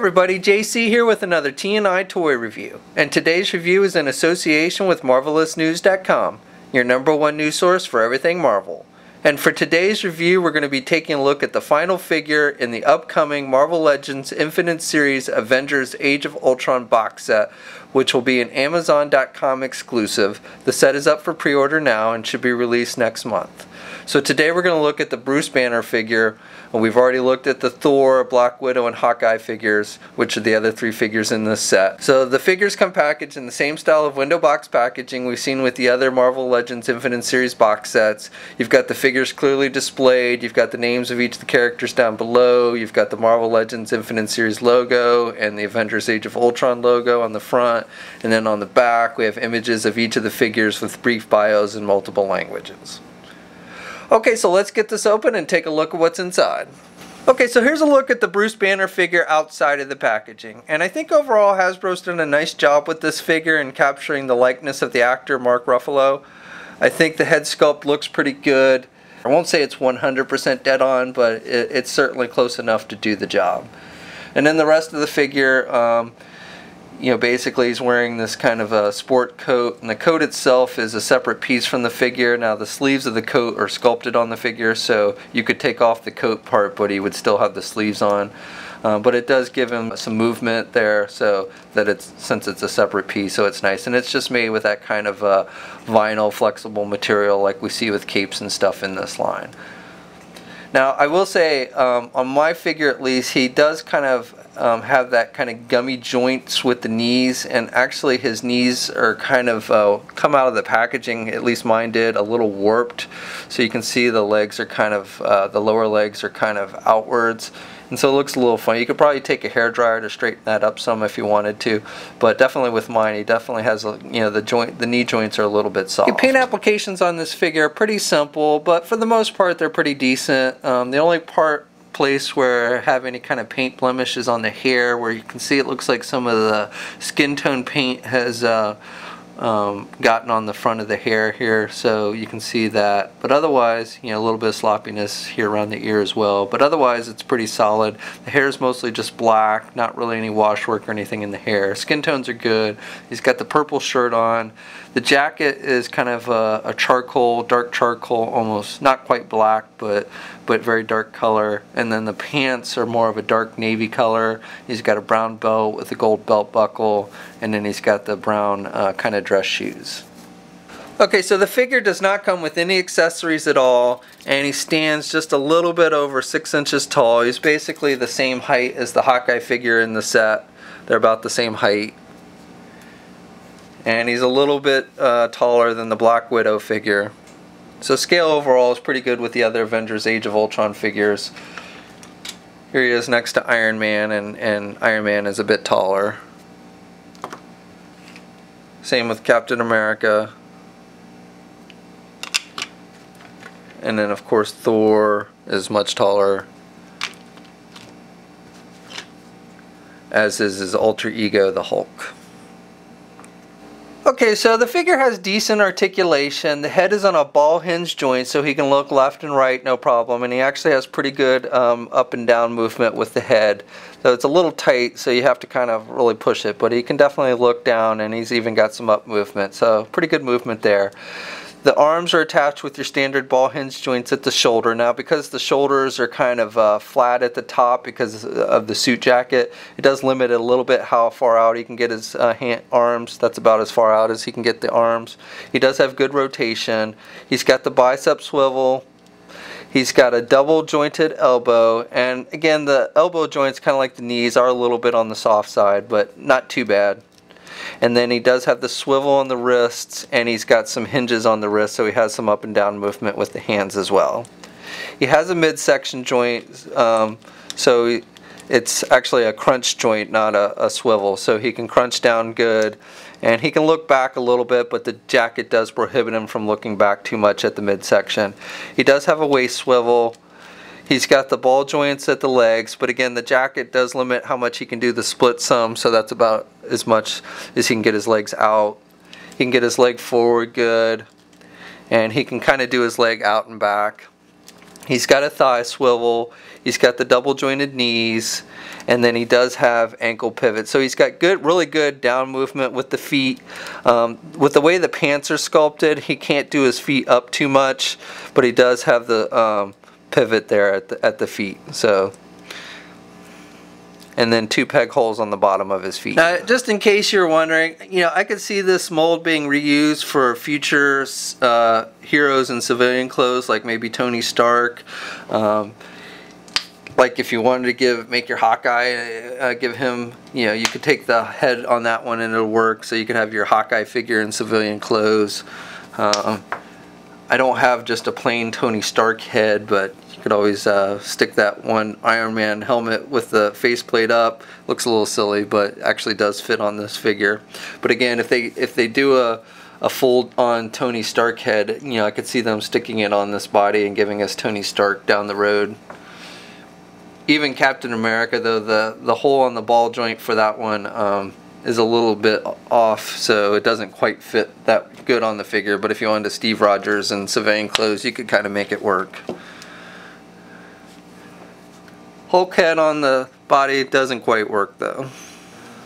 everybody, JC here with another T&I toy review. And today's review is in association with MarvelousNews.com, your #1 news source for everything Marvel. And for today's review, we're going to be taking a look at the final figure in the upcoming Marvel Legends Infinite Series Avengers Age of Ultron box set, which will be an Amazon.com exclusive. The set is up for pre-order now and should be released next month. So today we're going to look at the Bruce Banner figure. We've already looked at the Thor, Black Widow, and Hawkeye figures, which are the other 3 figures in this set. So the figures come packaged in the same style of window box packaging we've seen with the other Marvel Legends Infinite Series box sets. You've got the figures clearly displayed, you've got the names of each of the characters down below, you've got the Marvel Legends Infinite Series logo and the Avengers Age of Ultron logo on the front, and then on the back we have images of each of the figures with brief bios in multiple languages. Okay, so let's get this open and take a look at what's inside. Okay, so here's a look at the Bruce Banner figure outside of the packaging. And I think overall Hasbro's done a nice job with this figure in capturing the likeness of the actor Mark Ruffalo. I think the head sculpt looks pretty good. I won't say it's 100% dead on, but it's certainly close enough to do the job. And then the rest of the figure, basically he's wearing this kind of a sport coat, and the coat itself is a separate piece from the figure. Now the sleeves of the coat are sculpted on the figure, so you could take off the coat part but he would still have the sleeves on. But it does give him some movement there, so that since it's a separate piece, so it's nice. And it's just made with that kind of vinyl flexible material like we see with capes and stuff in this line. Now I will say, on my figure at least, he does kind of have that kind of gummy joints with the knees, and actually his knees are kind of come out of the packaging, at least mine did, a little warped. So you can see the legs are kind of, the lower legs are kind of outwards, and so it looks a little funny. You could probably take a hairdryer to straighten that up some if you wanted to, but definitely with mine, he definitely has, the knee joints are a little bit soft. The paint applications on this figure are pretty simple, but for the most part they're pretty decent. The only place where I have any kind of paint blemish is on the hair, where you can see it looks like some of the skin tone paint has gotten on the front of the hair here, so you can see that. But otherwise, a little bit of sloppiness here around the ear as well, but otherwise it's pretty solid. The hair is mostly just black, not really any washwork or anything in the hair. Skin tones are good. He's got the purple shirt on. The jacket is kind of a charcoal, dark charcoal, almost not quite black, but very dark color. And then the pants are more of a dark navy color. He's got a brown belt with a gold belt buckle, and then he's got the brown kind of dress shoes. Okay, so the figure does not come with any accessories at all, and he stands just a little bit over 6 inches tall. He's basically the same height as the Hawkeye figure in the set. They're about the same height. And he's a little bit taller than the Black Widow figure. So scale overall is pretty good with the other Avengers Age of Ultron figures. Here he is next to Iron Man, and Iron Man is a bit taller. Same with Captain America. And then of course Thor is much taller, as is his alter ego, the Hulk. Okay, so the figure has decent articulation. The head is on a ball hinge joint, so he can look left and right no problem, and he actually has pretty good up and down movement with the head. So it's a little tight, so you have to kind of really push it, but he can definitely look down, and he's even got some up movement, so pretty good movement there. The arms are attached with your standard ball hinge joints at the shoulder. Now, because the shoulders are kind of flat at the top because of the suit jacket, it does limit it a little bit how far out he can get his arms. That's about as far out as he can get the arms. He does have good rotation. He's got the bicep swivel. He's got a double jointed elbow, and again, the elbow joints, kind of like the knees, are a little bit on the soft side, but not too bad. And then he does have the swivel on the wrists, and he's got some hinges on the wrist, so he has some up and down movement with the hands as well. He has a midsection joint, so it's actually a crunch joint, not a swivel, so he can crunch down good. And he can look back a little bit, but the jacket does prohibit him from looking back too much at the midsection. He does have a waist swivel. He's got the ball joints at the legs, but again, the jacket does limit how much he can do the split sum, so that's about as much as he can get his legs out. He can get his leg forward good, and he can kind of do his leg out and back. He's got a thigh swivel. He's got the double jointed knees, and then he does have ankle pivot. So he's got really good down movement with the feet. With the way the pants are sculpted, he can't do his feet up too much, but he does have the pivot there at the feet. So, and then 2 peg holes on the bottom of his feet. Now, just in case you're wondering, you know, I could see this mold being reused for future heroes in civilian clothes, like maybe Tony Stark. Like if you wanted to make your Hawkeye, give him, you know, you could take the head on that one and it'll work. So you could have your Hawkeye figure in civilian clothes. I don't have just a plain Tony Stark head, but you could always stick that one Iron Man helmet with the faceplate up. Looks a little silly, but actually does fit on this figure. But again, if they do a full-on Tony Stark head, you know, I could see them sticking it on this body and giving us Tony Stark down the road. Even Captain America, though, the hole on the ball joint for that one is a little bit off, so it doesn't quite fit that good on the figure. But if you wanted Steve Rogers in civilian clothes, you could kind of make it work. Hulk head on the body doesn't quite work, though.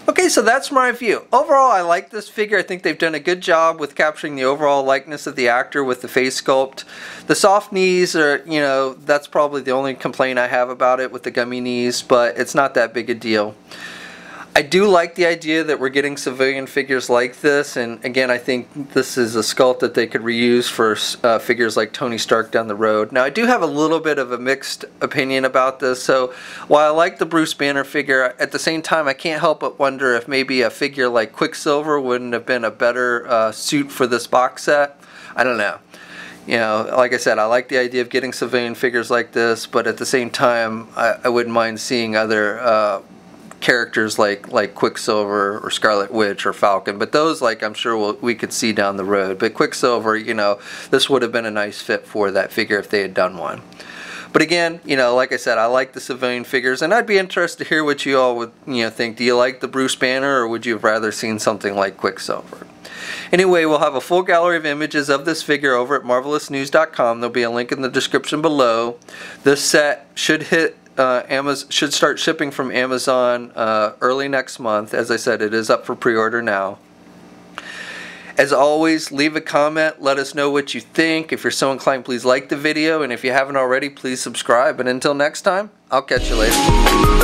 Okay, so that's my review. Overall, I like this figure. I think they've done a good job with capturing the overall likeness of the actor with the face sculpt. The soft knees are, you know, that's probably the only complaint I have about it with the gummy knees, but it's not that big a deal. I do like the idea that we're getting civilian figures like this, and again, I think this is a sculpt that they could reuse for figures like Tony Stark down the road. Now, I do have a little bit of a mixed opinion about this, so while I like the Bruce Banner figure, at the same time, I can't help but wonder if maybe a figure like Quicksilver wouldn't have been a better suit for this box set. I don't know. You know, like I said, I like the idea of getting civilian figures like this, but at the same time, I wouldn't mind seeing other characters like Quicksilver or Scarlet Witch or Falcon, but those, like, I'm sure we could see down the road. But Quicksilver, you know, this would have been a nice fit for that figure if they had done one. But again, you know, like I said, I like the civilian figures, and I'd be interested to hear what you all would, you know, think. Do you like the Bruce Banner, or would you have rather seen something like Quicksilver? Anyway, we'll have a full gallery of images of this figure over at marvelousnews.com. There'll be a link in the description below. This set should hit should start shipping from Amazon early next month. As I said, it is up for pre-order now. As always, leave a comment, let us know what you think. If you're so inclined, please like the video, and if you haven't already, please subscribe. And until next time, I'll catch you later.